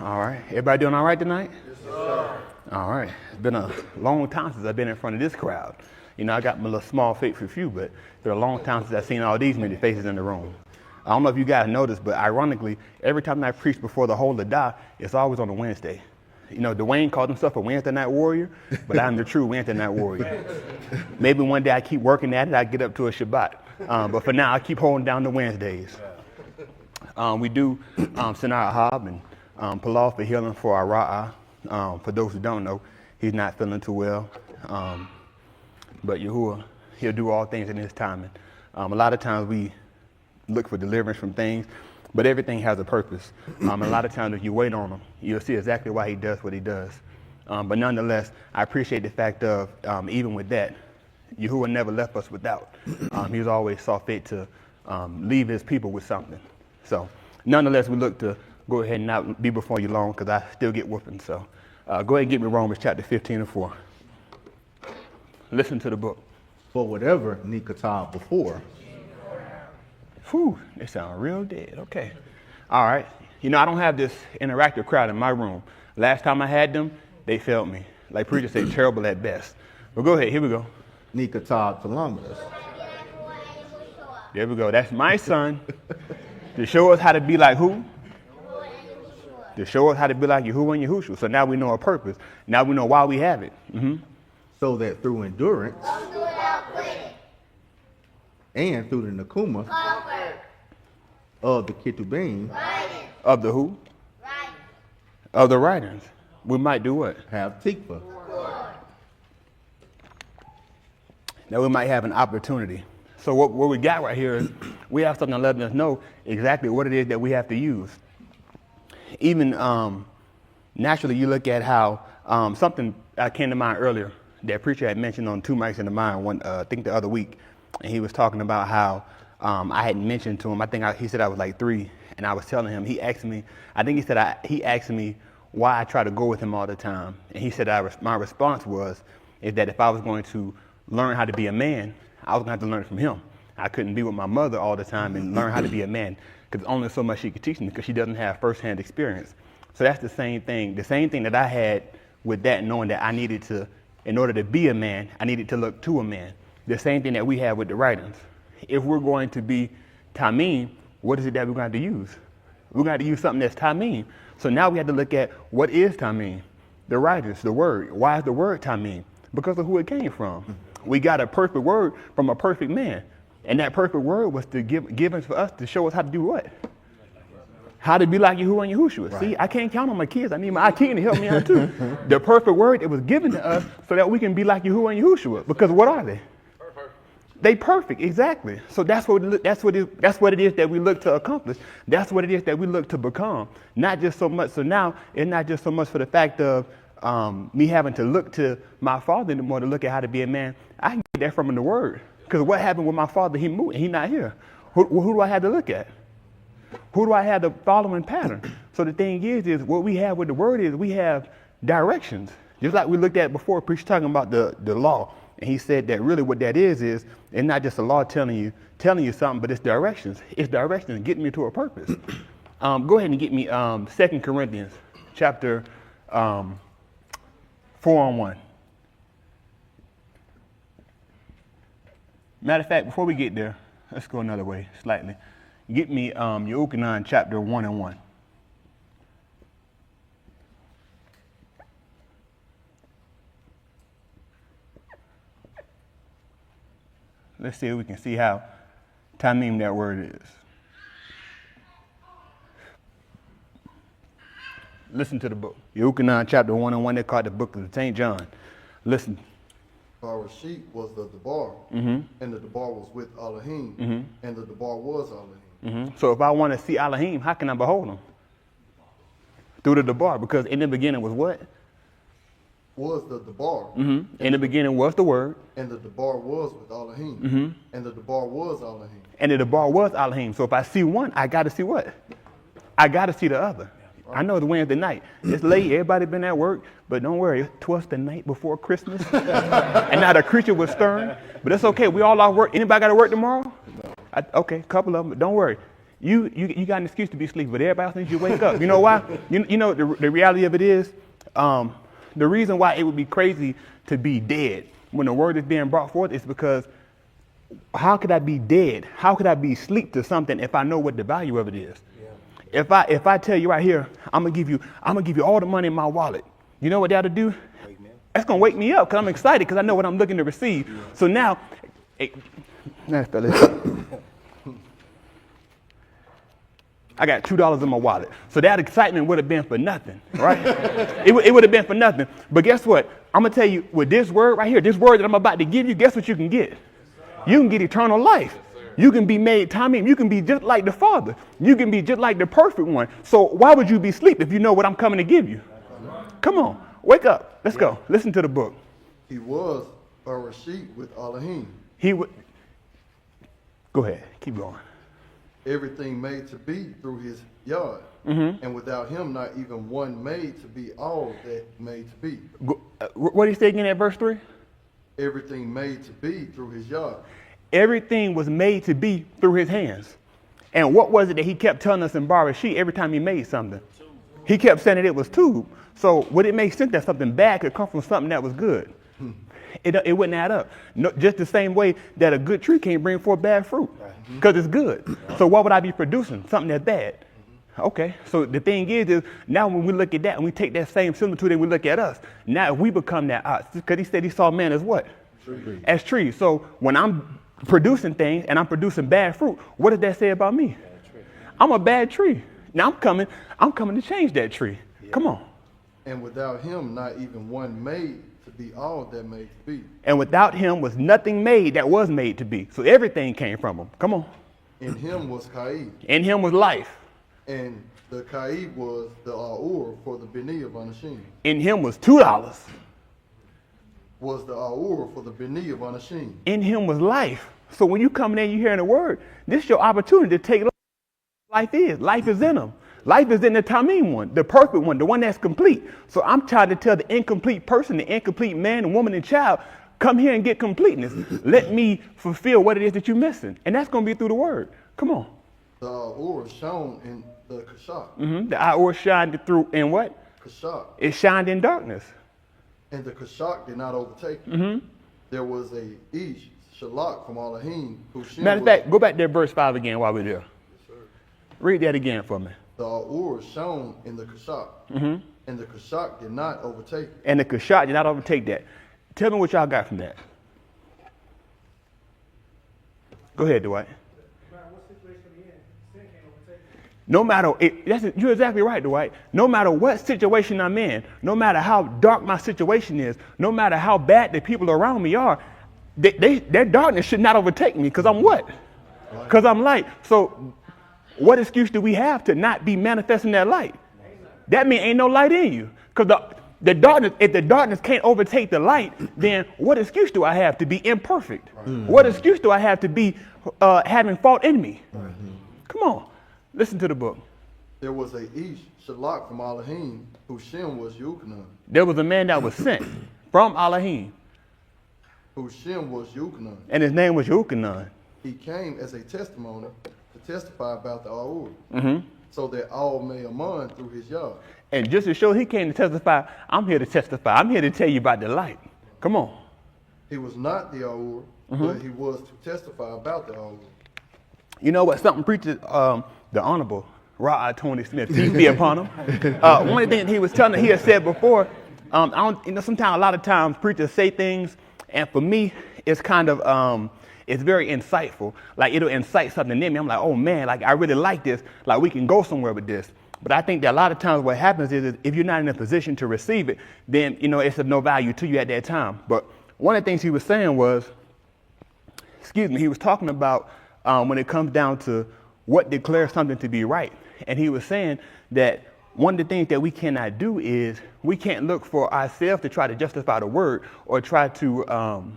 All right. Everybody doing all right tonight? Yes, sir. All right. It's been a long time since I've been in front of this crowd. You know, I got my little small faith for few, but it's been a long time since I've seen all these many faces in the room. I don't know if you guys noticed, but ironically, every time I preach before the whole of die, it's always on a Wednesday. You know, Dwayne called himself a Wednesday night warrior, but I'm the true Wednesday night warrior. Maybe one day I keep working at it, I get up to a Shabbat. But for now, I keep holding down the Wednesdays. We do send our Ahab and Palal for healing for our Ra'ah. For those who don't know, he's not feeling too well. But Yahuwah, he'll do all things in his timing. A lot of times we look for deliverance from things, but everything has a purpose. A lot of times if you wait on him, you'll see exactly why he does what he does. But nonetheless, I appreciate the fact of, even with that, Yahuwah never left us without. He's always saw fit to leave his people with something. So nonetheless, we look to go ahead and not be before you long, because I still get whooping. So go ahead and get me Romans chapter 15 and 4. Listen to the book. For whatever Nikatab before. Whew, they sound real dead. Okay. All right. You know, I don't have this interactive crowd in my room. Last time I had them, they failed me. Like preacher said, terrible at best. But go ahead. Here we go. Nikatab Talamas. There we go. That's my son. To show us how to be like who? To show us how to be like Yahuwah and Yahushua. So now we know our purpose. Now we know why we have it. Mm-hmm. So that through endurance and through the Nakuma of the Ketubim of the who? Of the writings. We might do what? Have Tikva. Now we might have an opportunity. So what we got right here is we have something letting us know exactly what it is that we have to use. Even naturally, you look at how something came to mind earlier that preacher had mentioned on Two Mics in the Mind, I think the other week, and he was talking about how I had mentioned to him, he said I was like 3, and I was telling him, he asked me why I try to go with him all the time, and he said my response is that if I was going to learn how to be a man, I was going to have to learn from him. I couldn't be with my mother all the time and learn how to be a man, because only so much she could teach me, because she doesn't have firsthand experience. So that's the same thing that I had with that, knowing that I needed to, in order to be a man, I needed to look to a man. The same thing that we have with the writings. If we're going to be Tamim, what is it that we're going to use? We're going to use something that's Tamim. So now we have to look at what is Tamim? The writings, the word. Why is the word Tamim? Because of who it came from. We got a perfect word from a perfect man. And that perfect word was to given for us to show us how to do what? How to be like Yahuwah and Yahushua. Right. See, I can't count on my kids. I need my IT to help me out too. The perfect word that was given to us so that we can be like Yahuwah and Yahushua. Because what are they? Perfect. They perfect, exactly. So that's what it is that we look to accomplish. That's what it is that we look to become. Not just so much. So now it's not just so much for the fact of me having to look to my father anymore to look at how to be a man. I can get that from the word. Because what happened with my father? He moved and he's not here. Who do I have to look at? Who do I have to follow in pattern? So the thing is what we have with the word is we have directions. Just like we looked at before, preacher talking about the law. And he said that really what that is it's not just a law telling you something, but it's directions. It's directions getting me to a purpose. Go ahead and get me 2 Corinthians chapter 4:1. Matter of fact, before we get there, let's go another way slightly. Get me Yahuchanan chapter 1:1. Let's see if we can see how Tamim that word is. Listen to the book. Yahuchanan chapter 1:1, they call it the book of St. John. Listen. Our sheep was the Debar, Mm-hmm. and the Debar was with Elohim, Mm-hmm. and the Debar was Elohim. Mm-hmm. So if I want to see Elohim, how can I behold him? Through the Debar, because in the beginning was what? Was the Debar. Mm-hmm. In the beginning was the word. And the Debar was with Elohim. Mm-hmm. And the Debar was Elohim. And the Debar was Elohim. So if I see one, I got to see what? I got to see the other. I know it's Wednesday night. It's late. Everybody been at work. But don't worry. 'Twas the night before Christmas. And now the creature was stirring. But it's okay. We all off work. Anybody got to work tomorrow? Okay, a couple of them. But don't worry. you got an excuse to be asleep, but everybody else needs you to wake up. You know why? You know the reality of it is, the reason why it would be crazy to be dead when the word is being brought forth is because how could I be dead? How could I be asleep to something if I know what the value of it is? Yeah. If I tell you right here, I'm gonna give you all the money in my wallet. You know what that'll do? That's gonna wake me up because I'm excited because I know what I'm looking to receive. Yeah. So now, fellas, I got $2 in my wallet. So that excitement would have been for nothing, right? it would have been for nothing. But guess what? I'm gonna tell you with this word right here, this word that I'm about to give you, guess what you can get? You can get eternal life. You can be made, Tommy, you can be just like the Father. You can be just like the perfect one. So why would you be asleep if you know what I'm coming to give you? Come on, wake up. Let's go. Listen to the book. He was a Rashid with Elohim. He would. Go ahead. Keep going. Everything made to be through his yard. And without him, not even one made to be all that made to be. What do you say again at verse 3? Everything made to be through his yard. Everything was made to be through his hands. And what was it that he kept telling us in Barashit every time he made something? He kept saying that it was tube. So would it make sense that something bad could come from something that was good? It wouldn't add up. No, just the same way that a good tree can't bring forth bad fruit because it's good. So why would I be producing something that's bad? Okay, so the thing is now when we look at that and we take that same similitude and we look at us, now we become that because he said he saw man as what? Tree. As trees. So when I'm producing things and I'm producing bad fruit, what does that say about me? I'm a bad tree. Now I'm coming to change that tree. Yeah. Come on. And without him, not even one made to be all that made to be. And without him was nothing made that was made to be. So everything came from him. Come on. In him was Kaib. In him was life. And the Kaib was the Aur for the Beni of Anashim. In him was $2. Was the Aur for the Beni of Anashim. In him was life. So when you come in and you hearing the word, this is your opportunity to take life. Life is in him. Life is in the Tamim one, the perfect one, the one that's complete. So I'm trying to tell the incomplete person, the incomplete man, and woman, and child, come here and get completeness. Let me fulfill what it is that you're missing. And that's going to be through the word. Come on. The Aur shone in the Kashak. The Aur shined through in what? Kashak. It shined in darkness. And the Kashak did not overtake it. There was a Ish, Shalak from Elohim, who matter of fact, go back there verse 5 again while we're there. Read that again for me. The Aur shone in the Kashak. And the Kashak did not overtake it. And the Kashak did not overtake that. Tell me what y'all got from that. Go ahead, Dwight. No matter, you're exactly right, Dwight. No matter what situation I'm in, no matter how dark my situation is, no matter how bad the people around me are, their darkness should not overtake me because I'm what? Because I'm light. So what excuse do we have to not be manifesting that light? That means ain't no light in you. Because the darkness, if the darkness can't overtake the light, then what excuse do I have to be imperfect? What excuse do I have to be having fault in me? Come on. Listen to the book. There was a Ish, Shalak from Elohim, whose Shem was Yahuchanan. There was a man that was sent from Elohim. Whose Shem was Yahuchanan. And his name was Yahuchanan. He came as a testimony to testify about the Aur, so that all may amon through his yard. And just to show he came to testify, I'm here to testify. I'm here to tell you about the light. Come on. He was not the Aur, but he was to testify about the Aur. You know what? Something preacher, the Honorable Ra Tony Smith, peace be upon him. One of the things he was telling, he had said before, sometimes a lot of times preachers say things, and for me, it's kind of, it's very insightful. Like it'll incite something in me. I'm like, oh man, like I really like this. Like we can go somewhere with this. But I think that a lot of times what happens is if you're not in a position to receive it, then, it's of no value to you at that time. But one of the things he was saying was, he was talking about when it comes down to what declares something to be right. And he was saying that one of the things that we cannot do is we can't look for ourselves to try to justify the word or try to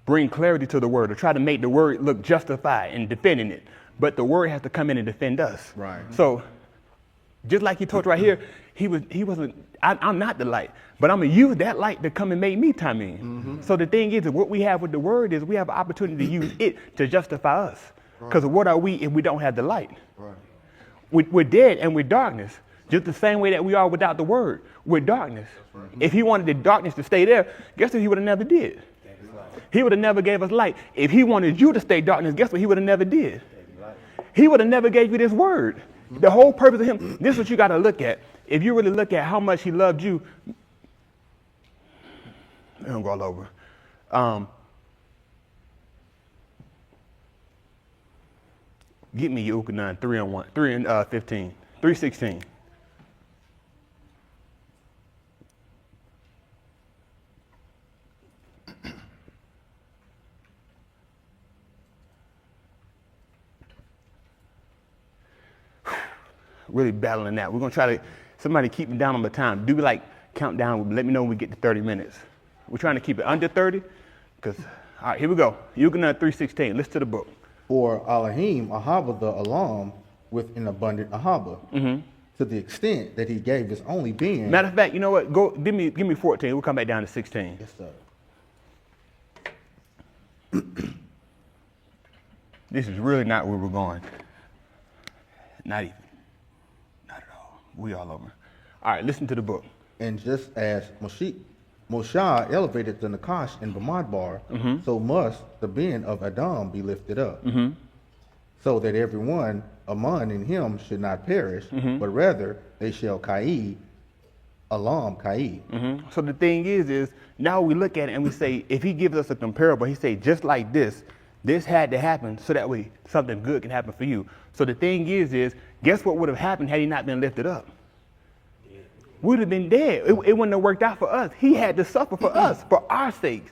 bring clarity to the word or try to make the word look justified in defending it. But the word has to come in and defend us. Right. So just like he told right here, I'm not the light, but I'm going to use that light to come and make me Tamim. So the thing is, what we have with the word is we have an opportunity to use it to justify us. Because what are we if we don't have the light? Right. We're dead and we're darkness. Just the same way that we are without the word. We're darkness. If he wanted the darkness to stay there, guess what he would have never did? He would have never gave us light. If he wanted you to stay darkness, guess what he would have never did? He would have never gave you this word. The whole purpose of him, this is what you got to look at. If you really look at how much he loved you, I don't go all over. Get me Yahuchanan 3:15, 3:16. Really battling that. We're gonna try to somebody keep me down on the time. Do like countdown. Let me know when we get to 30 minutes. We're trying to keep it under 30, because all right, here we go. Yahuchanan 3:16. Listen to the book. For Elohim ahava the alam with an abundant ahava, to the extent that he gave his only being. Matter of fact, you know what? Go give me 14. We'll come back down to 16. Yes, sir. This is really not where we're going. Not even. Not at all. We all over. All right, listen to the book. And just as Moshe elevated the Nakash in Bamidbar, so must the being of Adam be lifted up, so that everyone among in him should not perish, but rather they shall kai, alam kai. So the thing is now we look at it and we say, if he gives us a comparable, he say just like this had to happen so that way something good can happen for you. So the thing is guess what would have happened had he not been lifted up? We'd have been dead. It wouldn't have worked out for us. He had to suffer for us, for our sakes.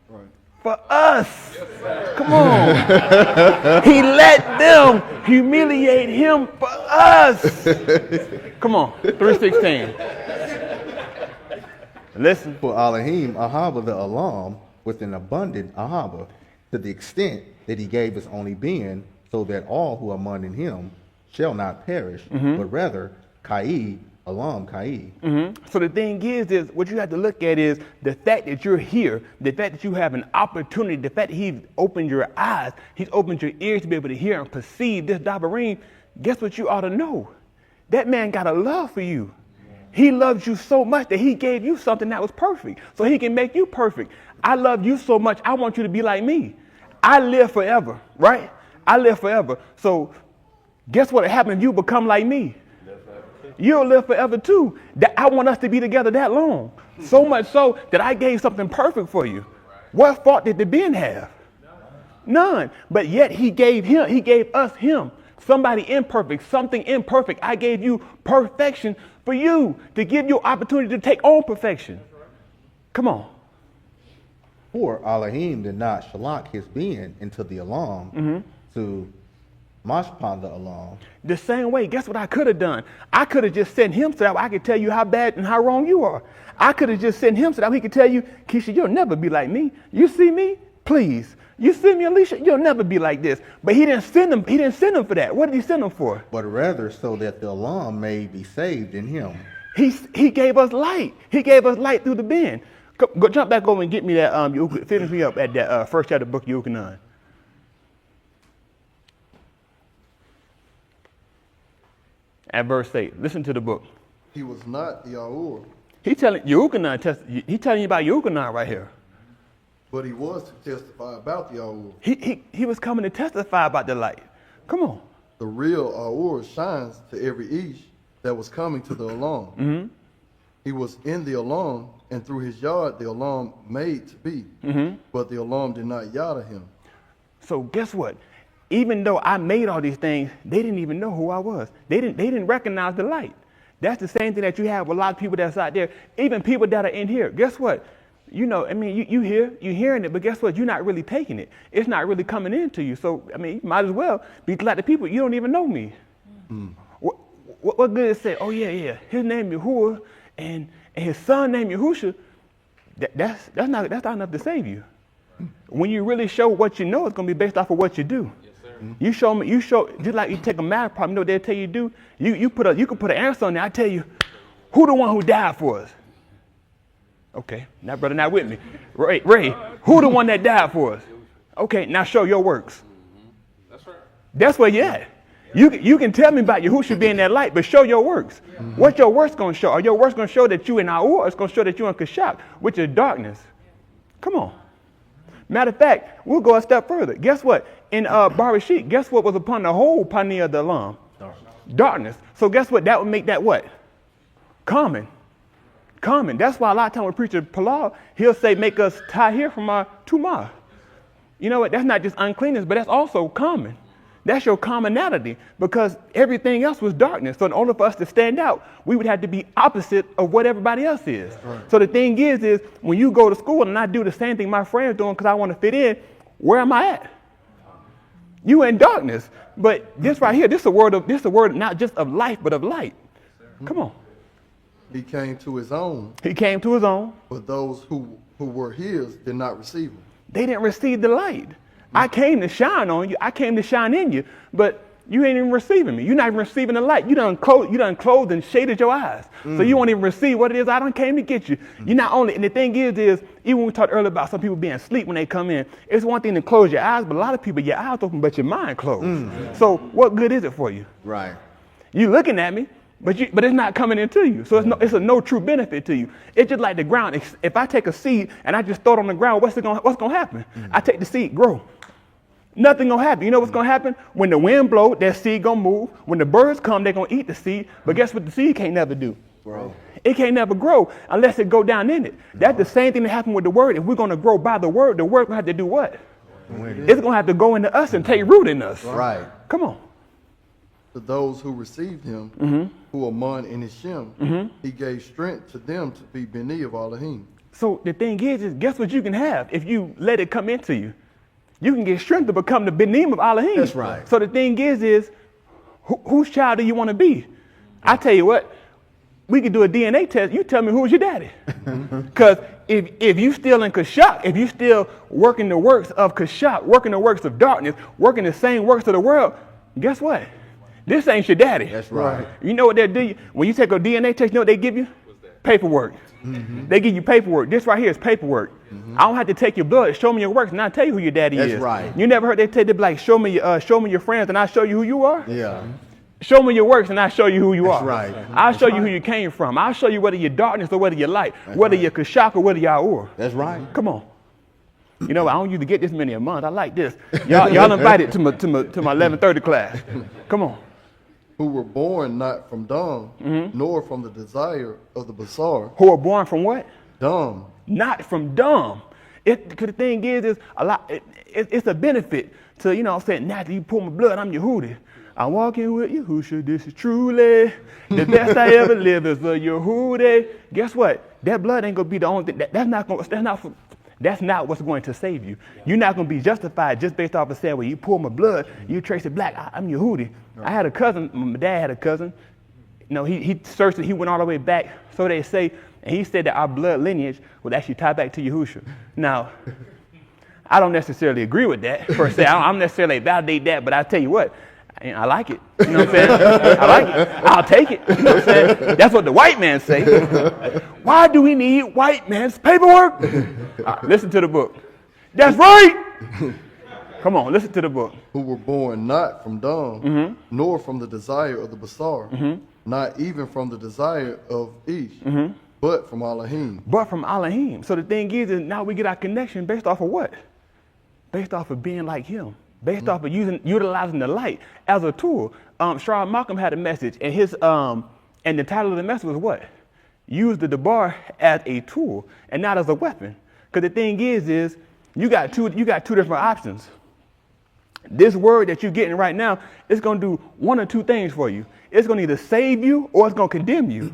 Right. For us. Yes, come on. He let them humiliate him for us. Come on. 3:16. Listen. For Elohim ahava the alam with an abundant ahava, to the extent that he gave his only being, so that all who are among in him shall not perish, but rather kai, alam kai. So the thing is what you have to look at is the fact that you're here, the fact that you have an opportunity, the fact that he's opened your eyes, he's opened your ears to be able to hear and perceive this Dabarim. Guess what you ought to know? That man got a love for you. He loves you so much that he gave you something that was perfect so he can make you perfect. I love you so much, I want you to be like me. I live forever, right? I live forever. So guess what happened if you become like me? You'll live forever too. That I want us to be together that long. So much so that I gave something perfect for you. What fault did the Ben have? None. But yet he gave us him. Somebody imperfect, something imperfect. I gave you perfection for you to give you opportunity to take on perfection. Come on. For Elohim did not shalak his being into the alam, to mashpah the alam. The same way, guess what I could have done? I could have just sent him so that I could tell you how bad and how wrong you are. I could have just sent him so that he could tell you, Keisha, you'll never be like me. You see me? Please. You see me, Alicia? You'll never be like this. But he didn't send him. He didn't send him for that. What did he send him for? But rather so that the alam may be saved in him. He gave us light. He gave us light through the Ben. Go jump back over and get me that. Finish me up at that first chapter of the book of Yahuchanan. At verse 8. Listen to the book. He was not Yahuwah, He telling Yahuchanan. He telling you about Yahuchanan right here. but he was to testify about the Yahuwah. He was coming to testify about the light. Come on. The real Yahuwah shines to every Ish that was coming to the Alam. He was in the Alam, and through his yard the Alam made to be. But the Alam did not yada him. So guess what? Even though I made all these things, they didn't even know who I was. They didn't recognize the light. That's the same thing that you have with a lot of people that's out there, even people that are in here. Guess what? You know, I mean, you're hearing it, but guess what? You're not really taking it. It's not really coming into you. So, I mean, you might as well be like the people. You don't even know me. What good is say, oh, yeah, his name Yahuwah and his son named Yahusha. That's not enough to save you. When you really show what you know, it's going to be based off of what you do. Yes, sir. You show, just like you take a math problem, you know what they'll tell you to do? You can put an answer on there. I tell you, who the one who died for us? Okay, now brother, not with me. Ray, who the one that died for us? Okay, now show your works. That's right. That's where you at. You can tell me about Yahushua being that light, but show your works. What your works going to show? Are your works going to show that you in Aur, or it's going to show that you in Kashak, which is darkness? Come on. Matter of fact, we'll go a step further. Guess what? In Barashik, guess what was upon the whole Pania of the Alam? Darkness. So guess what? That would make that what? Common. That's why a lot of times when preacher Palau, he'll say, make us tahir from our tumah. You know what? That's not just uncleanness, but that's also common. That's your commonality, because everything else was darkness. So in order for us to stand out, we would have to be opposite of what everybody else is. Right. So the thing is when you go to school and I do the same thing my friends doing because I want to fit in, where am I at? You in darkness. But this right here, this is a word not just of life, but of light. Come on. He came to his own. But those who were his did not receive him. They didn't receive the light. I came to shine on you. I came to shine in you, but you ain't even receiving me. You're not even receiving the light. You done closed and shaded your eyes. So you won't even receive what it is I done came to get you. You're not only, and the thing is even when we talked earlier about some people being asleep when they come in, it's one thing to close your eyes, but a lot of people, your eyes open, but your mind closed. So what good is it for you? Right. You looking at me, but it's not coming into you. So it's a no true benefit to you. It's just like the ground. If I take a seed and I just throw it on the ground, what's going to happen? I take the seed, grow. Nothing gonna happen. You know what's gonna happen? When the wind blows, that seed gonna move. When the birds come, they're gonna eat the seed. But guess what the seed can't never do? Grow. It can't never grow unless it go down in it. That's the same thing that happened with the word. If we're gonna grow by the word gonna have to do what? It's gonna have to go into us and take root in us. Right. Come on. To those who received him, who are man in his shem, he gave strength to them to be Beni of Elohim. So the thing is guess what you can have if you let it come into you? You can get strength to become the Benim of Elohim. That's right. So the thing is whose child do you want to be? I tell you what, we could do a DNA test. You tell me who's your daddy. Because if you still in Kashak, if you still working the works of Kashak, working the works of darkness, working the same works of the world, guess what? This ain't your daddy. That's right. You know what they do? When you take a DNA test, you know what they give you? Paperwork. They give you paperwork. This right here is paperwork. I don't have to take your blood. Show me your works, and I'll tell you who your daddy is. That's right. You never heard they be like, show me your friends, and I'll show you who you are? Yeah. Show me your works, and I'll show you who you are. Right. I'll show you who you came from. I'll show you whether you're darkness or whether you're light, whether you're Kashak or whether you're Aur. That's right. Come on. You know, I don't usually get this many a month. I like this. Y'all invited to my 11:30 class. Come on. Who were born not from dung, nor from the desire of the basar. Who were born from what? Dung. Not from dumb. Because the thing is a lot. It's a benefit to, you know what I'm saying, naturally you pull my blood, I'm Yehudi. I'm walking with Yahushua, this is truly the best I ever lived is a Yehudi. Guess what? That blood ain't gonna be the only thing. That's not what's going to save you. You're not going to be justified just based off of saying, well, you pull my blood, you trace it black. I'm Yehudi. Right. I had a cousin. My dad had a cousin. You know, he searched it. He went all the way back. So they say, and he said that our blood lineage would actually tie back to Yahushua. Now, I don't necessarily agree with that per se. I don't necessarily validate that, but I tell you what, I like it. You know what I'm saying? I like it. I'll take it. You know what I'm saying? That's what the white man say. Why do we need white man's paperwork? Listen to the book. That's right. Come on, listen to the book. Who were born not from dung, nor from the desire of the basar, not even from the desire of Ish, but from Elohim. But from Elohim. So the thing is now we get our connection based off of what? Based off of being like him. Based off of utilizing the light as a tool. Sharath Malcolm had a message, and and the title of the message was what? Use the debar as a tool and not as a weapon. Because the thing is you got two different options. This word that you're getting right now is going to do one or two things for you. It's going to either save you or it's going to condemn you.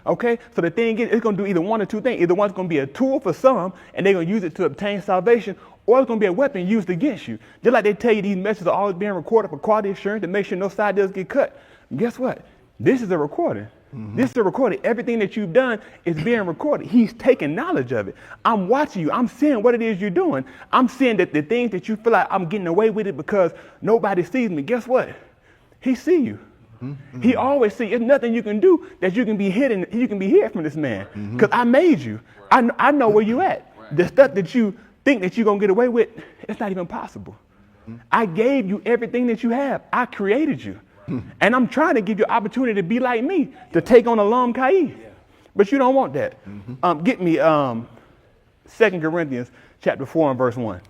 Okay? So the thing is, it's going to do either one or two things. Either one's going to be a tool for some, and they're going to use it to obtain salvation, or it's going to be a weapon used against you. Just like they tell you these messages are always being recorded for quality assurance to make sure no side deals get cut. Guess what? This is a recording. This is a recording. Everything that you've done is being recorded. He's taking knowledge of it. I'm watching you. I'm seeing what it is you're doing. I'm seeing that the things that you feel like I'm getting away with it because nobody sees me. Guess what? He see you. He always see. There's nothing you can do that you can be hidden. You can be hid from this man because I made you. I know where you at. The stuff that you think that you're going to get away with, it's not even possible. I gave you everything that you have. I created you. And I'm trying to give you opportunity to be like me, to take on Alam Kai. But you don't want that. Get me 2 Corinthians chapter 4 and verse 1.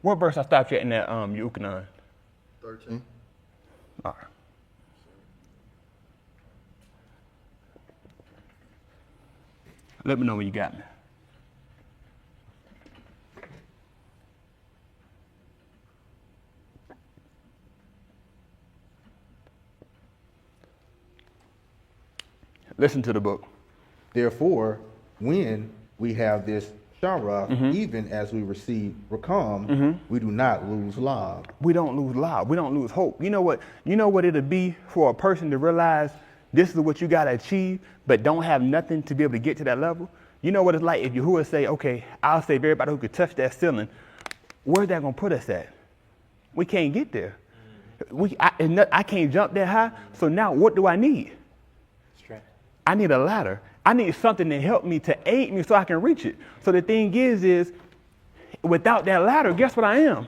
What verse I stopped you at in that Yahuchanan? 13. All right. Let me know when you got me. Listen to the book. Therefore, when we have this Sharath, even as we receive Rakam, we do not lose love. We don't lose love. We don't lose hope. You know what? You know what it'll be for a person to realize this is what you got to achieve, but don't have nothing to be able to get to that level? You know what it's like if Yahuwah say, okay, I'll save everybody who could touch that ceiling. Where's that going to put us at? We can't get there. I can't jump that high. So now what do I need? I need a ladder. I need something to help me, to aid me so I can reach it. So the thing is without that ladder, guess what I am?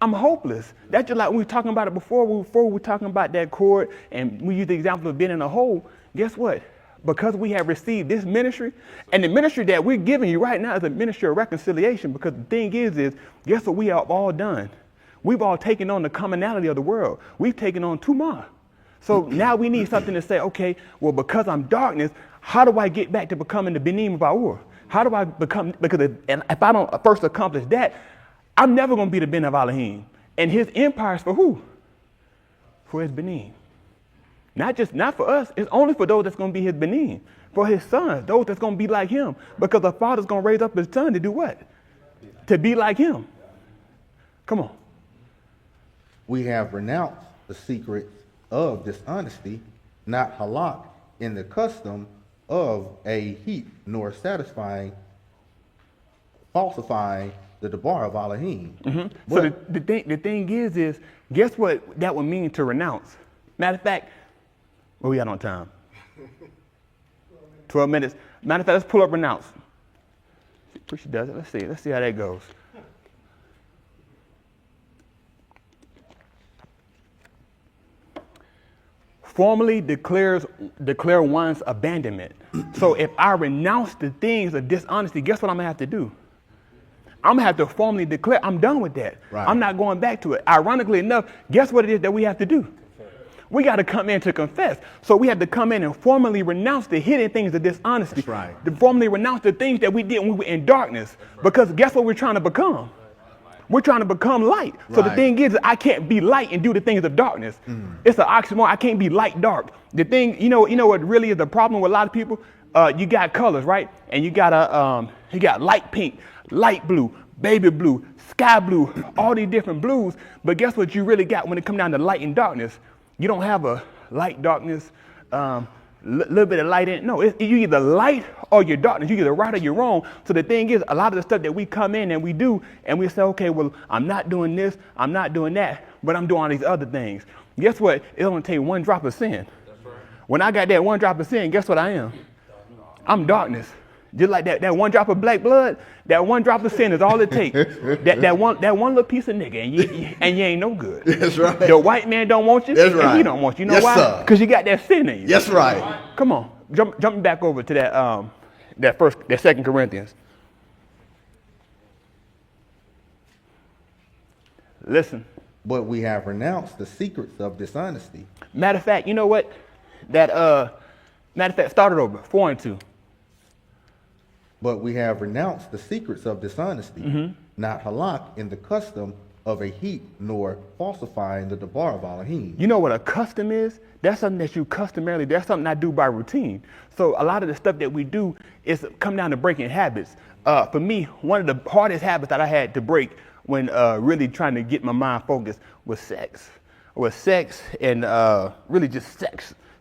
I'm hopeless. That's just like we were talking about it before we were talking about that cord, and we used the example of being in a hole. Guess what? Because we have received this ministry, and the ministry that we're giving you right now is a ministry of reconciliation, because the thing is guess what we have all done? We've all taken on the commonality of the world. We've taken on Tumah. So now we need something to say, okay, well, because I'm darkness, how do I get back to becoming the Benim of our? How do I become, because if I don't first accomplish that, I'm never going to be the Ben of Elohim. And his empire is for who? For his Benim. Not for us. It's only for those that's going to be his Benim. For his sons, those that's going to be like him. Because the father's going to raise up his son to do what? To be like him. Come on. We have renounced the secrets of dishonesty, not halak in the custom of a heap, nor falsifying the debar of Elohim. So the thing is, guess what that would mean to renounce? Matter of fact, where we at on time? 12 minutes. Matter of fact, let's pull up renounce. Preacher does it. Let's see how that goes. Formally declare one's abandonment. So if I renounce the things of dishonesty, guess what I'm going to have to do? I'm going to have to formally declare I'm done with that. Right. I'm not going back to it. Ironically enough, guess what it is that we have to do? We got to come in to confess. So we have to come in and formally renounce the hidden things of dishonesty. That's right. To formally renounce the things that we did when we were in darkness. Because guess what we're trying to become? We're trying to become light. So the thing is, I can't be light and do the things of darkness. It's an oxymoron. I can't be light dark. The thing, you know what really is the problem with a lot of people? You got colors, right? And you got light pink, light blue, baby blue, sky blue, all these different blues. But guess what you really got when it comes down to light and darkness? You don't have a light darkness, little bit of light in it. No, you either light or you're darkness. You either right or you're wrong. So the thing is, a lot of the stuff that we come in and we do, and we say, okay, well, I'm not doing this, I'm not doing that, but I'm doing all these other things. Guess what? It only takes one drop of sin. That's right. When I got that one drop of sin, guess what I am? I'm darkness. Just like that one drop of black blood, that one drop of sin is all it takes. that one little piece of nigga, and you ain't no good. That's right. The white man don't want you, That's and right. he don't want you. You know Yes, why? Because you got that sin in you. That's right. Come on, jump back over to that 2 Corinthians. Listen. But we have renounced the secrets of dishonesty. Matter of fact, you know what? Start it over. 4 and 2. But we have renounced the secrets of dishonesty, not halak in the custom of a heap, nor falsifying the debar of Elohim. You know what a custom is? That's something that you customarily, that's something I do by routine. So a lot of the stuff that we do is come down to breaking habits. For me, one of the hardest habits that I had to break when really trying to get my mind focused was sex. And really just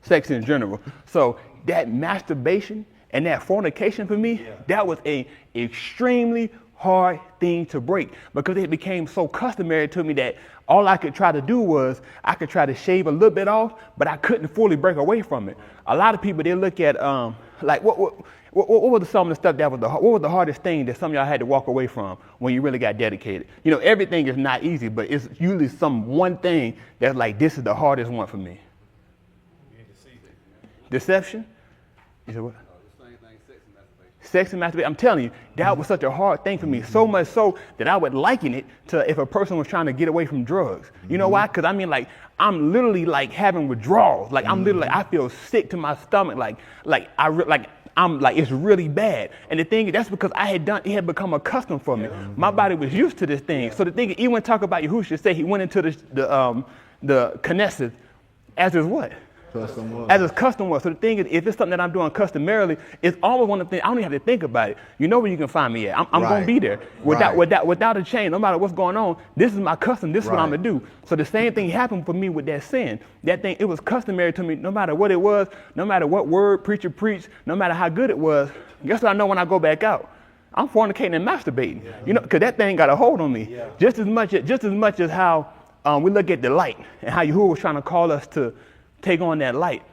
sex in general. So that masturbation and that fornication for me, that was a extremely hard thing to break because it became so customary to me that all I could try to do was I could try to shave a little bit off, but I couldn't fully break away from it. A lot of people, they look at like what was some of the stuff that was what was the hardest thing that some of y'all had to walk away from when you really got dedicated? You know, everything is not easy, but it's usually one thing that's like, this is the hardest one for me. Deception? You said what? Sex and masturbation. I'm telling you, that was such a hard thing for me. So much so that I would liken it to if a person was trying to get away from drugs. You know why? Because I mean, like, I'm literally like having withdrawals. Like I'm literally, I feel sick to my stomach. I'm like, it's really bad. And the thing is, that's because it had become a custom for me. My body was used to this thing. So the thing is, even when talk about Yahushua, say he went into the Knesset as his what? As his custom was. So the thing is, if it's something that I'm doing customarily, it's always one of the things, I don't even have to think about it. You know where you can find me at. I'm going to be there. Without a change, no matter what's going on, this is my custom. This is what I'm going to do. So the same thing happened for me with that sin. That thing, it was customary to me, no matter what it was, no matter what word preacher preached, no matter how good it was. Guess what I know when I go back out? I'm fornicating and masturbating. You know, because that thing got a hold on me. Just as much as how we look at the light and how Yahuwah was trying to call us to take on that light.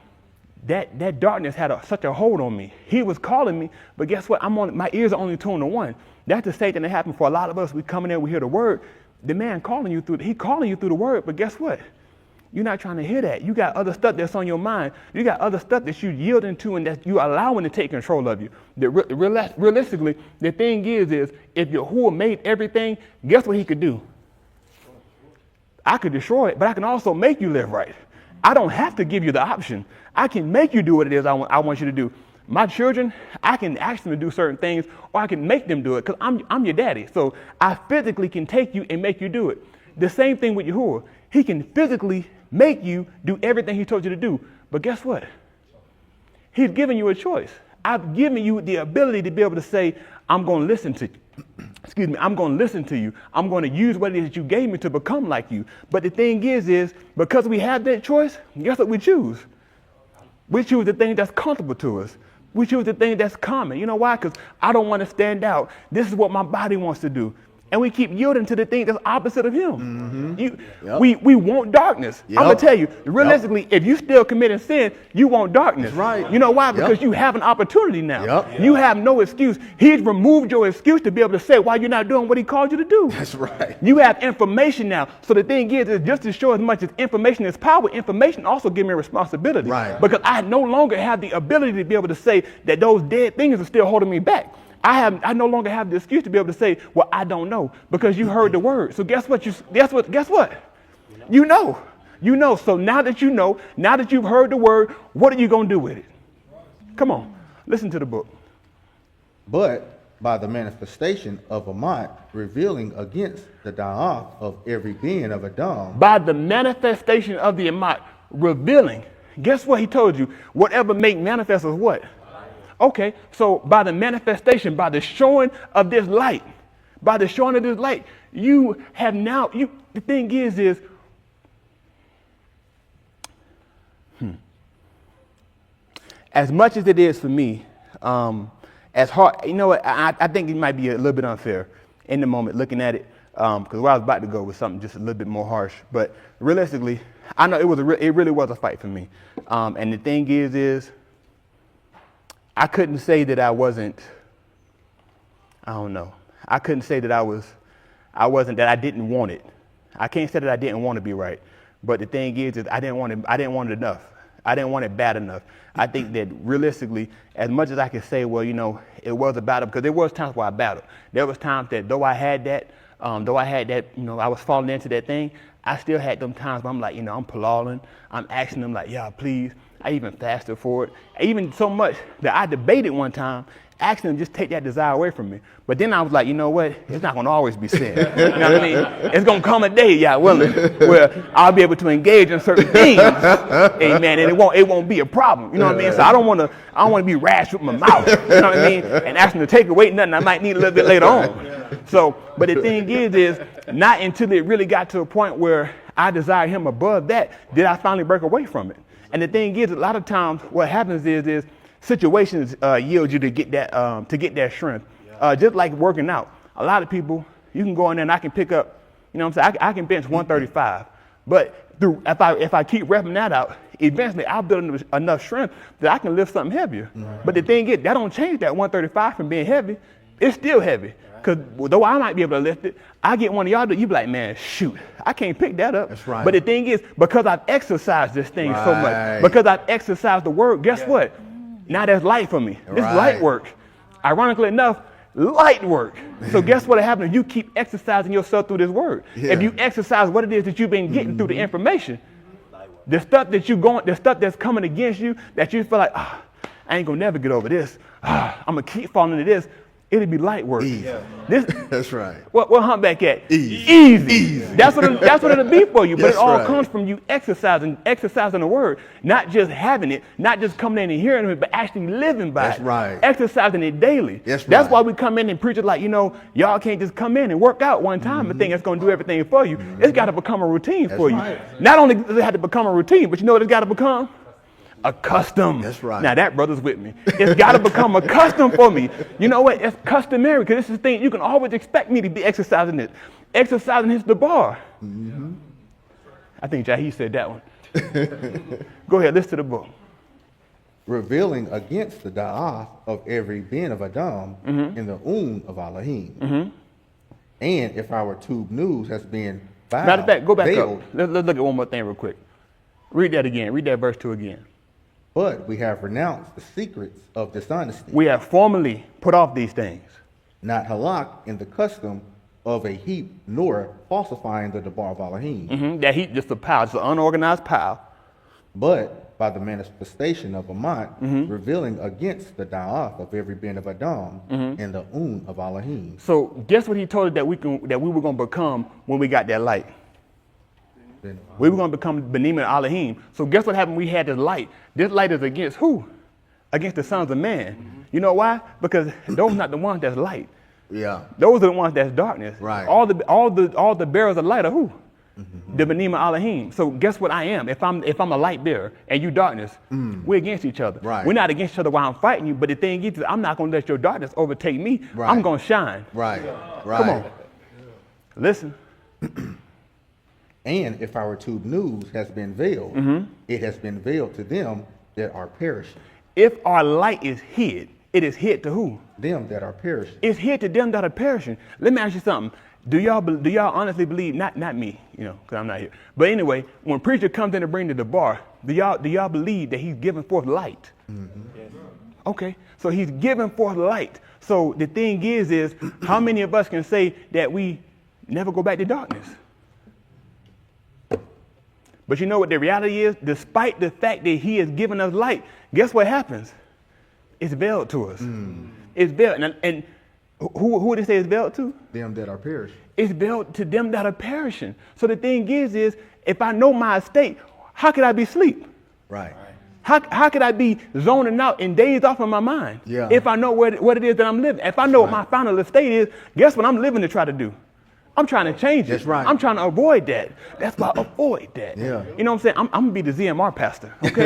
That darkness had such a hold on me. He was calling me, but guess what? My ears are only tuned to one. That's the same thing that happened for a lot of us. We come in there, we hear the word. The man calling you through the word, but guess what? You're not trying to hear that. You got other stuff that's on your mind. You got other stuff that you yielding to and that you allowing to take control of you. Realistically, the thing is if Yahuwah made everything, guess what he could do? I could destroy it, but I can also make you live right. I don't have to give you the option. I can make you do what it is I want you to do. My children, I can ask them to do certain things, or I can make them do it because I'm your daddy. So I physically can take you and make you do it. The same thing with Yahuwah. He can physically make you do everything he told you to do. But guess what? He's giving you a choice. I've given you the ability to be able to say, I'm going to listen to you. Excuse me, I'm going to listen to you. I'm going to use what it is that you gave me to become like you. But the thing is because we have that choice, guess what we choose? We choose the thing that's comfortable to us. We choose the thing that's common. You know why? Because I don't want to stand out. This is what my body wants to do. And we keep yielding to the thing that's opposite of him. We want darkness. I'm going to tell you, realistically, if you still committing sin, you want darkness. That's right. You know why? Because you have an opportunity now. You have no excuse. He's removed your excuse to be able to say why you're not doing what he called you to do. That's right. You have information now. So the thing is just to show as much as information is power, information also gives me a responsibility. Right. Because I no longer have the ability to be able to say that those dead things are still holding me back. I no longer have the excuse to be able to say, well, I don't know, because you heard the word. So guess what? You know. So now that you know, now that you've heard the word, what are you going to do with it? Come on, listen to the book. But by the manifestation of Amat revealing against the Da'af of every being of Adam. By the manifestation of the Amat revealing. Guess what he told you? Whatever make manifest is what? Okay, so by the manifestation, by the showing of this light, you have now, the thing is as much as it is for me, as hard, you know what, I think it might be a little bit unfair in the moment looking at it, because where I was about to go was something just a little bit more harsh, but realistically, I know it really was a fight for me, and the thing is, I couldn't say that I wasn't, I don't know. I couldn't say that that I didn't want it. I can't say that I didn't want to be right. But the thing is I didn't want it enough. I didn't want it bad enough. I think that realistically, as much as I could say, well, you know, it was a battle, because there was times where I battled. There was times that though I had that, you know, I was falling into that thing, I still had them times where I'm like, you know, I'm palaling. I'm asking them like, yeah, please. I even fasted for it. Even so much that I debated one time, asking them just take that desire away from me. But then I was like, you know what? It's not going to always be sin. You know what I mean? It's going to come a day, yeah, willing, where I'll be able to engage in certain things. Amen. And it won't be a problem. You know what I mean? So I don't want to be rash with my mouth. You know what I mean? And ask them to take away nothing I might need a little bit later on. So, but the thing is not until it really got to a point where I desired him above that, did I finally break away from it. And the thing is, a lot of times what happens is situations yield you to get that strength. Just like working out. A lot of people, you can go in there and I can pick up, you know what I'm saying? I can bench 135. But if I keep repping that out, eventually I'll build enough strength that I can lift something heavier. But the thing is, that don't change that 135 from being heavy. It's still heavy. Because though I might be able to lift it, I get one of y'all, you be like, man, shoot, I can't pick that up. That's right. But the thing is, because I've exercised this thing so much, because I've exercised the word, guess what? Now that's light for me. This is light work. Ironically enough, light work. So guess what happens if you keep exercising yourself through this word? Yeah. If you exercise what it is that you've been getting through the information, the stuff the stuff that's coming against you, that you feel like, I ain't gonna never get over this. I'm gonna keep falling into this. It'll be light work. Easy. That's right. What humpback at? Easy. That's what it'll be for you. But That's it all right. comes from you exercising the word, not just having it, not just coming in and hearing it, but actually living by That's it. right. Exercising it daily. That's That's right. why we come in and preach it like, y'all can't just come in and work out one time and think it's going to do everything for you. It's got to become a routine for you. right. Not only does it have to become a routine, but you know what it's got to become? A custom. That's right. Now that brother's with me. It's got to become a custom for me. You know what? It's customary because this is the thing. You can always expect me to be exercising it. Exercising is the bar. I think Jahi said that one. Go ahead, listen to the book. Revealing against the da'af of every bin of Adam in the of Elohim. And if our tube news has been Matter of fact, go back veiled, up. Let's look at one more thing real quick. Read that again. Read that verse 2 again. but we have renounced the secrets of dishonesty, We have formally put off these things. not halak in the custom of a heap, nor falsifying the debar of Elohim, That heat, just a pile, just an unorganized pile. but by the manifestation of Amat, revealing against the da'af of every bin of Adam and the of Elohim. So guess what he told us that we were going to become when we got that light? We were going to become Benim and Elohim. So guess what happened? We had this light. This light is against who? Against the sons of man. You know why? Because those are not the ones that's light. Yeah. Those are the ones that's darkness. Right. All the bearers of light are who? The Benim and Elohim. So guess what I am? If I'm a light bearer and you darkness, we're against each other. Right. We're not against each other while I'm fighting you. But the thing is, I'm not going to let your darkness overtake me. Right. I'm going to shine. Right. Right. Come on. Listen. And if our tube news has been veiled, it has been veiled to them that are perishing. If our light is hid, it is hid to who? Them that are perishing. It's hid to them that are perishing. Let me ask you something. Do y'all honestly believe, not me, because I'm not here. But anyway, when preacher comes in to bring to the bar, do y'all believe that he's giving forth light? Yes. Okay, so he's giving forth light. So the thing is how many of us can say that we never go back to darkness? But you know what the reality is? Despite the fact that he has given us light, guess what happens? It's veiled to us. It's veiled. And who did it say it's veiled to? Them that are perishing. It's veiled to them that are perishing. So the thing is if I know my estate, how could I be asleep? Right. How could I be zoning out and days off of my mind? Yeah. If I know what it is that I'm living. If I know what my final estate is, guess what I'm living to try to do? I'm trying to change it. That's right. I'm trying to avoid that. That's why I avoid that. Yeah. You know what I'm saying? I'm going to be the ZMR pastor. Okay.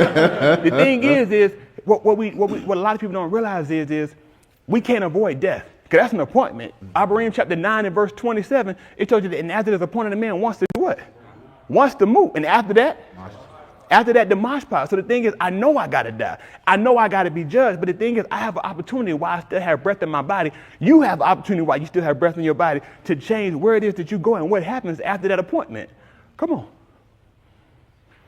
The thing is what a lot of people don't realize is we can't avoid death. Because that's an appointment. Abraham chapter 9 and verse 27, it tells you that and as it is appointed a man wants to do what? Wants to move. And after that, the mashpah. So the thing is, I know I got to die. I know I got to be judged. But the thing is, I have an opportunity while I still have breath in my body. You have an opportunity while you still have breath in your body to change where it is that you go and what happens after that appointment. Come on.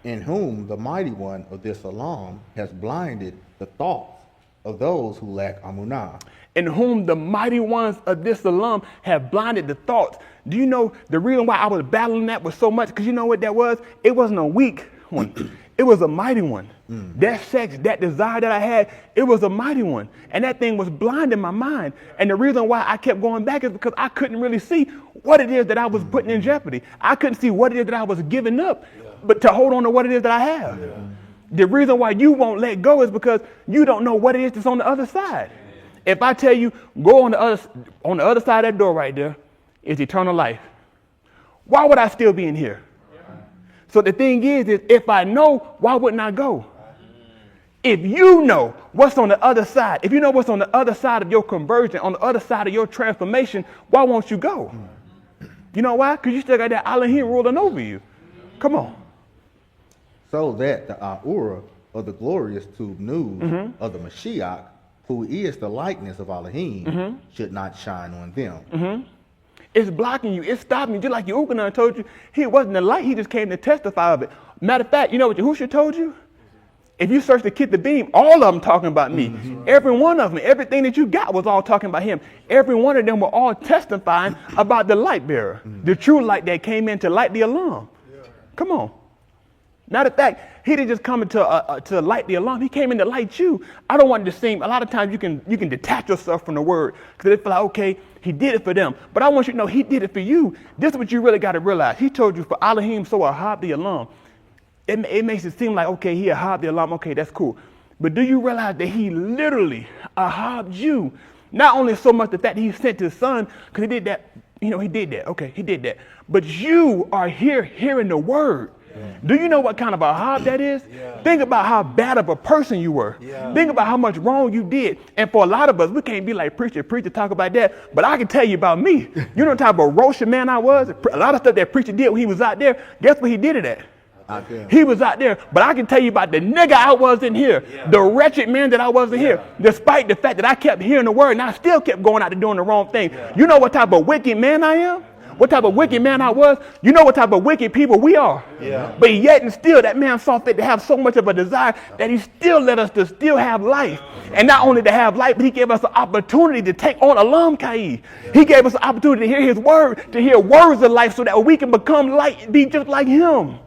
In whom the mighty one of this alarm has blinded the thoughts of those who lack amunah. In whom the mighty ones of this alum have blinded the thoughts. Do you know the reason why I was battling that was so much? Because you know what that was? It wasn't a weak one. It was a mighty one. That sex, that desire that I had, it was a mighty one. And that thing was blinding my mind. And the reason why I kept going back is because I couldn't really see what it is that I was putting in jeopardy. I couldn't see what it is that I was giving up, but to hold on to what it is that I have. The reason why you won't let go is because you don't know what it is that's on the other side. If I tell you, go on the other side of that door right there, is eternal life. Why would I still be in here? So the thing is if I know, why wouldn't I go? If you know what's on the other side, if you know what's on the other side of your conversion, on the other side of your transformation, why won't you go? You know why? Because you still got that Elohim ruling over you. Come on. So that the Ahura of the glorious tube news of the Mashiach, who is the likeness of Elohim, should not shine on them. It's blocking you. It's stopping you. Just like Yahuchanan told you, he wasn't the light. He just came to testify of it. Matter of fact, you know what Yahushua told you? If you search the Kit the Beam, all of them talking about me. Every one of them, everything that you got was all talking about him. Every one of them were all testifying about the light bearer, the true light that came in to light the alarm. Come on. Matter of fact, he didn't just come to light the alarm. He came in to light you. I don't want it to seem, a lot of times you can detach yourself from the word because they feel like, okay, he did it for them. But I want you to know he did it for you. This is what you really got to realize. He told you for Elohim, so ahab the alarm. It makes it seem like, okay, he ahab the alarm. Okay, that's cool. But do you realize that he literally ahabbed you? Not only so much the fact that he sent his son, because he did that, he did that. Okay, he did that. But you are here hearing the word. Yeah. Do you know what kind of ahab that is? Yeah. Think about how bad of a person you were. Yeah. Think about how much wrong you did. And for a lot of us, we can't be like preacher talk about that. But I can tell you about me. You know the type of roasted man I was? A lot of stuff that preacher did when he was out there, guess where he did it at? He was out there, but I can tell you about the nigga I was in here, the wretched man that I was in here, despite the fact that I kept hearing the word and I still kept going out there doing the wrong thing. You know what type of wicked man I am? What type of wicked man I was? You know what type of wicked people we are. But yet and still, that man saw fit to have so much of a desire that he still let us to still have life. And not only to have life, but he gave us the opportunity to take on Alam Kai. He gave us the opportunity to hear his word, to hear words of life so that we can become light, be just like him.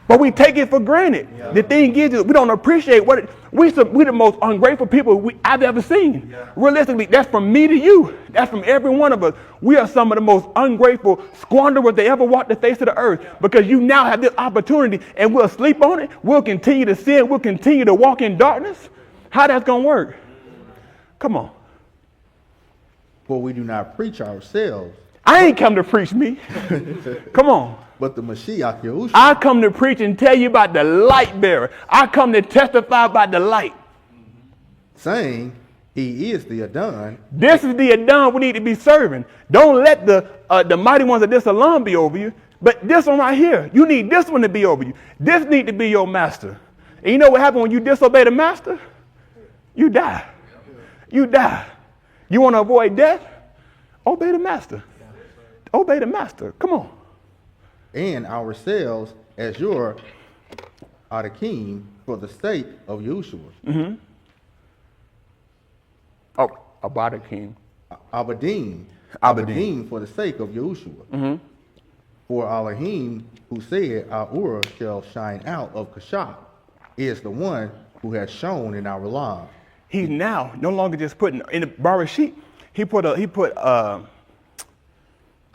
But we take it for granted. The thing is, we don't appreciate what we're the most ungrateful people I've ever seen. Realistically, that's from me to you. That's from every one of us. We are some of the most ungrateful squanderers that ever walked the face of the earth because you now have this opportunity and we'll sleep on it. We'll continue to sin. We'll continue to walk in darkness. How that's going to work? Come on. For we do not preach ourselves. I ain't come to preach me. Come on. But the Mashiach Yahushua. I come to preach and tell you about the light bearer. I come to testify about the light. Saying he is the Adon. This is the Adon we need to be serving. Don't let the mighty ones of this alarm be over you. But this one right here, you need this one to be over you. This need to be your master. And you know what happens when you disobey the master? You die. You die. You want to avoid death? Obey the master. Obey the master. Come on. And ourselves as your Adakim for the sake of Yahushua. Oh, Abadakim. Abadim for the sake of Yahushua. For Elohim, who said, Ahura shall shine out of Kashah, is the one who has shown in our lives. He's now no longer just putting in the Barashit. He put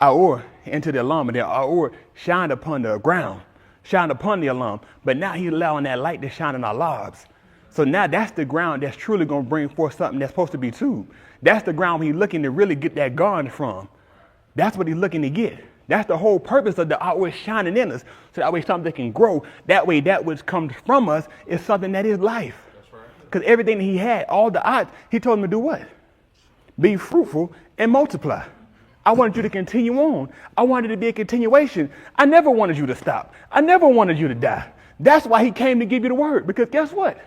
Ahura into the alarm, and then Ahura shined upon the ground, shined upon the alarm. But now he's allowing that light to shine in our lives. So now that's the ground that's truly going to bring forth something that's supposed to be tube. That's the ground he's looking to really get that garden from. That's what he's looking to get. That's the whole purpose of the Ahura shining in us, so that way something can grow. That way that which comes from us is something that is life. Because everything that he had, all the odds, he told him to do what? Be fruitful and multiply. I wanted you to continue on. I wanted it to be a continuation. I never wanted you to stop. I never wanted you to die. That's why he came to give you the word. Because guess what?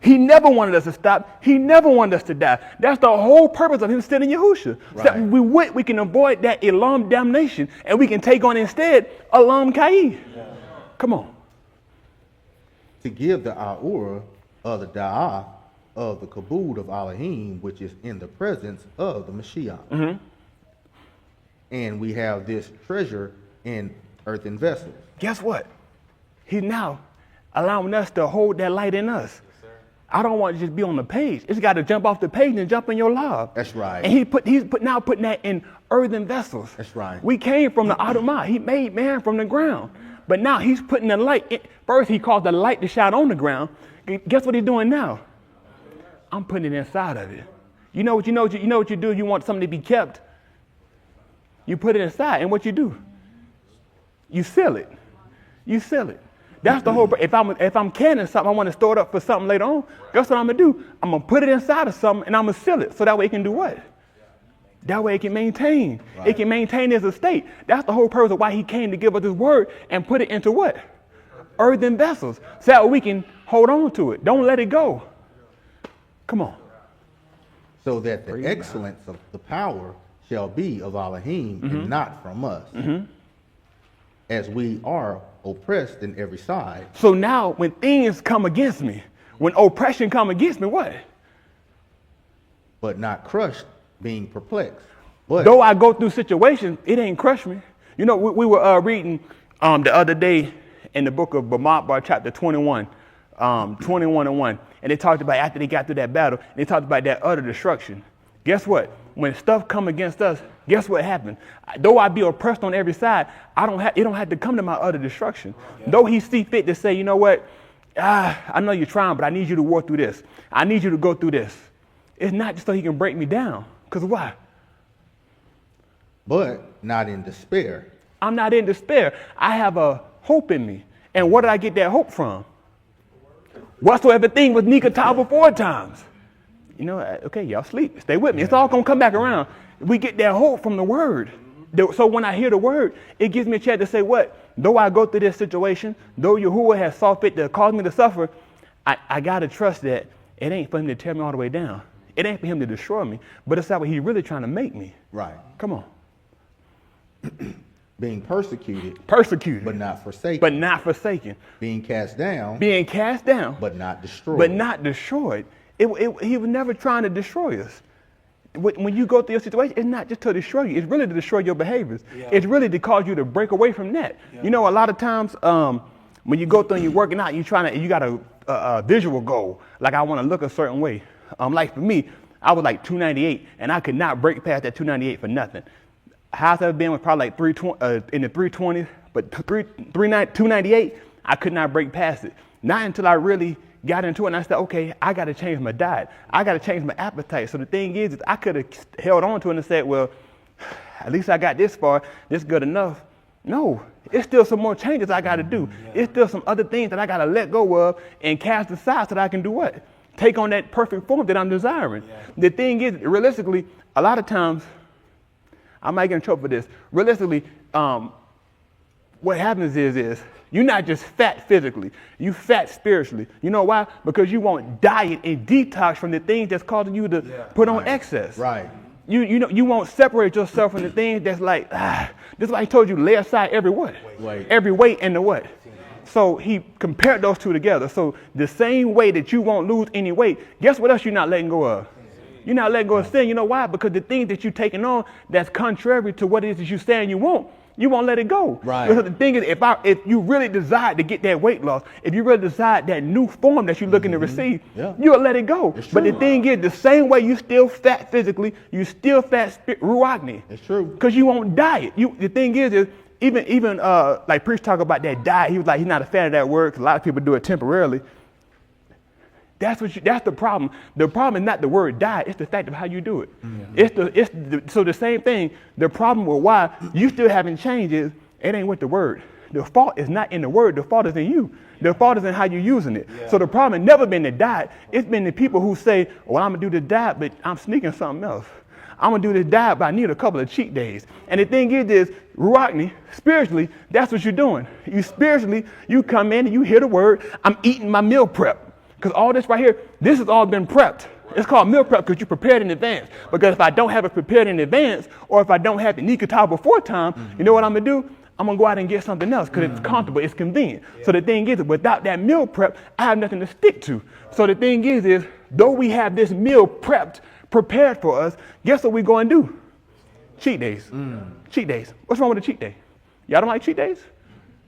He never wanted us to stop. He never wanted us to die. That's the whole purpose of him sending Yahushua. Right. So we can avoid that Elam damnation, and we can take on instead Alam Kai. Yeah. Come on. To give the Ahura of the Da'ah of the Kabod of Elohim, which is in the presence of the Mashiach. And we have this treasure in earthen vessels. Guess what? He's now allowing us to hold that light in us. I don't want it to just be on the page. It's got to jump off the page and jump in your life. That's right. And he's now putting that in earthen vessels. That's right. We came from the Adamah. He made man from the ground. But now he's putting the light in. First, he caused the light to shine on the ground. Guess what he's doing now? I'm putting it inside of it. You know what you do? You want something to be kept. You put it inside, and what you do? You seal it. You seal it. That's the whole. If I'm canning something, I want to store it up for something later on. Guess what I'm gonna do? I'm gonna put it inside of something and I'm gonna seal it so that way it can do what? That way it can maintain. Right. It can maintain its estate. That's the whole purpose of why he came to give us his word and put it into what? Earthen vessels. So that we can hold on to it. Don't let it go. Come on. So that the excellence of the power shall be of Elohim and not from us. As we are oppressed in every side. So now when things come against me, when oppression come against me, what? But not crushed, being perplexed. But though I go through situations, it ain't crush me. You know, we were reading the other day in the book of Bamidbar, chapter 21, 21:1, and they talked about after they got through that battle, they talked about that utter destruction. Guess what? When stuff come against us, guess what happened? Though I be oppressed on every side, it don't have to come to my utter destruction. Yeah. Though he see fit to say, you know what? I know you're trying, but I need you to walk through this. I need you to go through this. It's not just so he can break me down. Because why? But not in despair. I'm not in despair. I have a hope in me. And where did I get that hope from? Whatsoever thing was Nikatah before times. You know, okay, y'all sleep. Stay with me. It's all going to come back around. We get that hope from the word. So when I hear the word, it gives me a chance to say what? Though I go through this situation, though Yahuwah has saw fit to cause me to suffer, I got to trust that it ain't for him to tear me all the way down. It ain't for him to destroy me, but it's not what he's really trying to make me. Right. Come on. Being persecuted. Persecuted. But not forsaken. But not forsaken. Being cast down. Being cast down. But not destroyed. But not destroyed. He was never trying to destroy us. When you go through your situation, it's not just to destroy you. It's really to destroy your behaviors. Yeah. It's really to cause you to break away from that. Yeah. You know, a lot of times when you go through and you're working out, you got a visual goal. Like I want to look a certain way. Like for me, I was like 298, and I could not break past that 298 for nothing. Highest I've been was probably like 320 in the 320s, but 298, I could not break past it. Not until I really got into it, and I said, okay, I got to change my diet. I got to change my appetite. So the thing is I could have held on to it and said, well, at least I got this far. This good enough. No, it's still some more changes I got to do. Yeah. It's still some other things that I got to let go of and cast aside so that I can do what? Take on that perfect form that I'm desiring. Yeah. The thing is, realistically, a lot of times, I might get in trouble for this. Realistically, what happens is you're not just fat physically, you fat spiritually. You know why? Because you won't diet and detox from the things that's causing you to put on excess. Right. You won't separate yourself from the things that's like, this is why he told you lay aside every what? Every weight and the what? So he compared those two together. So the same way that you won't lose any weight, guess what else you're not letting go of? You're not letting go of sin. You know why? Because the things that you're taking on that's contrary to what it is that you're saying you won't let it go. Right. Because the thing is, if you really desire to get that weight loss, if you really desire that new form that you're looking to receive, you'll let it go. But the thing is, the same way you still fat physically, you still fat ruachni. It's true. Because you won't diet. The thing is even like Priest talk about that diet, he was like, he's not a fan of that word because a lot of people do it temporarily. That's the problem. The problem is not the word diet, it's the fact of how you do it. Yeah. So the same thing, the problem with why you still haven't changed is it ain't with the word. The fault is not in the word, the fault is in you. The fault is in how you're using it. Yeah. So the problem has never been the diet, it's been the people who say, well, I'm gonna do the diet, but I'm sneaking something else. I'm gonna do this diet, but I need a couple of cheat days. And the thing is ruachni, spiritually, that's what you're doing. You spiritually, you come in and you hear the word, I'm eating my meal prep. Because all this right here, this has all been prepped. It's called meal prep because you prepared in advance. Because if I don't have it prepared in advance, or if I don't have the nikatah before time, you know what I'm going to do? I'm going to go out and get something else because it's comfortable, it's convenient. Yeah. So the thing is, without that meal prep, I have nothing to stick to. So the thing is though we have this meal prepared for us, guess what we're going to do? Cheat days. Cheat days. What's wrong with a cheat day? Y'all don't like cheat days?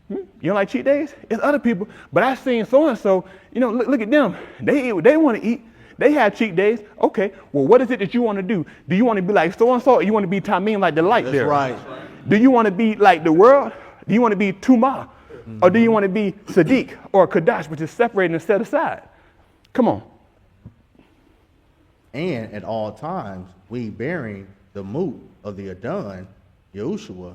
You don't like cheat days? It's other people. But I've seen so-and-so, look at them. They eat what they want to eat. They have cheat days. Okay, well, what is it that you want to do? Do you want to be like so-and-so or you want to be Tamim like the light there? That's right. Do you want to be like the world? Do you want to be Tumah? Or do you want to be Sadiq or Kadash, which is separated and set aside? Come on. And at all times, we bearing the moot of the Adon, Yahushua,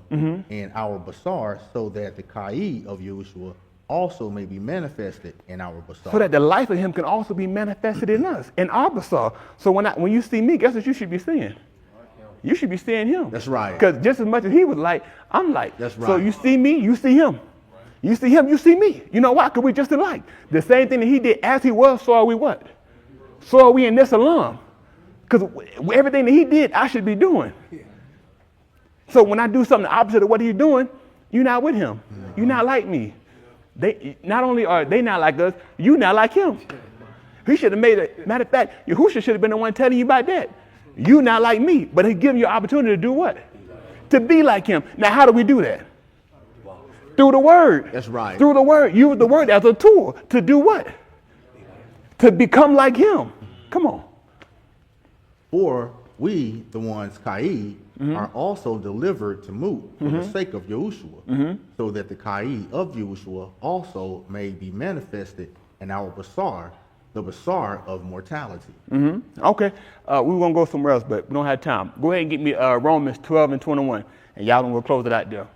and our Basar, so that the Kai of Yahushua also may be manifested in our basar. So that the life of him can also be manifested in us, in our basar. So when you see me, guess what you should be seeing? You should be seeing him. That's right. Because just as much as he was like, I'm like. That's right. So you see me, you see him. You see him, you see me. You know why? Because we just alike. The same thing that he did as he was, so are we what? So are we in this alum. Because everything that he did, I should be doing. So when I do something the opposite of what he's doing, you're not with him. You're not like me. Not only are they not like us, you not like him. He should have made it. Matter of fact, Yahushua should have been the one telling you about that. You not like me, but he giving you an opportunity to do what? To be like him. Now, how do we do that? Through the word. That's right. Through the word. Use the word as a tool to do what? To become like him. Come on. For we, the ones Kai, are also delivered to Mut for the sake of Yahushua, so that the Kai of Yahushua also may be manifested in our basar, the basar of mortality. Okay. We were going to go somewhere else, but we don't have time. Go ahead and get me Romans 12 and 21, and y'all going to close it out there.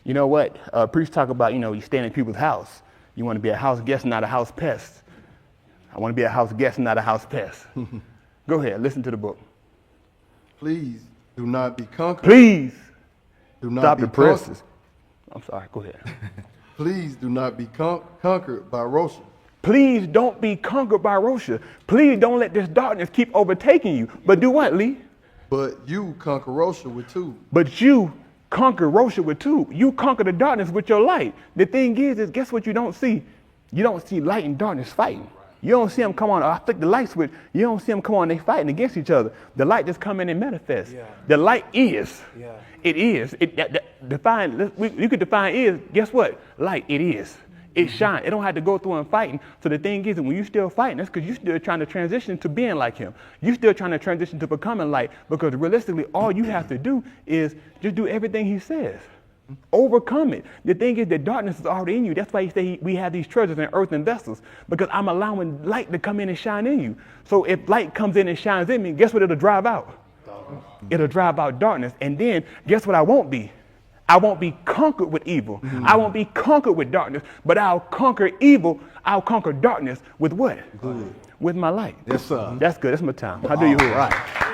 You know what? Priests talk about, you staying in people's house. You want to be a house guest, not a house pest. I want to be a house guest, not a house pest. Go ahead, listen to the book. Please do not be conquered. Please do not stop be the presses. I'm sorry, go ahead. Please do not be conquered by Rosha. Please don't be conquered by Rosha. Please don't let this darkness keep overtaking you. But do what, Lee? But you conquer Rosha with two. But you conquer Rosha with two. You conquer the darkness with your light. The thing is guess what you don't see? You don't see light and darkness fighting. You don't see them come on. I flick the light switch. You don't see them come on. They fighting against each other. The light just come in and manifest. Yeah. The light is. Yeah. It is. You could define is. Guess what? Light. It is. It shines. It don't have to go through and fighting. So the thing is, when you're still fighting, that's because you're still trying to transition to being like him. You're still trying to transition to becoming light. Because realistically, all you have to do is just do everything he says. Overcome it. The thing is that darkness is already in you. That's why he say we have these treasures in earthen vessels, because I'm allowing light to come in and shine in you. So if light comes in and shines in me, guess what it'll drive out? It'll drive out darkness. And then guess what I won't be? I won't be conquered with evil. I won't be conquered with darkness, but I'll conquer evil. I'll conquer darkness with what? Good. With my light. Yes, sir. That's good. That's my time. How do you? All right.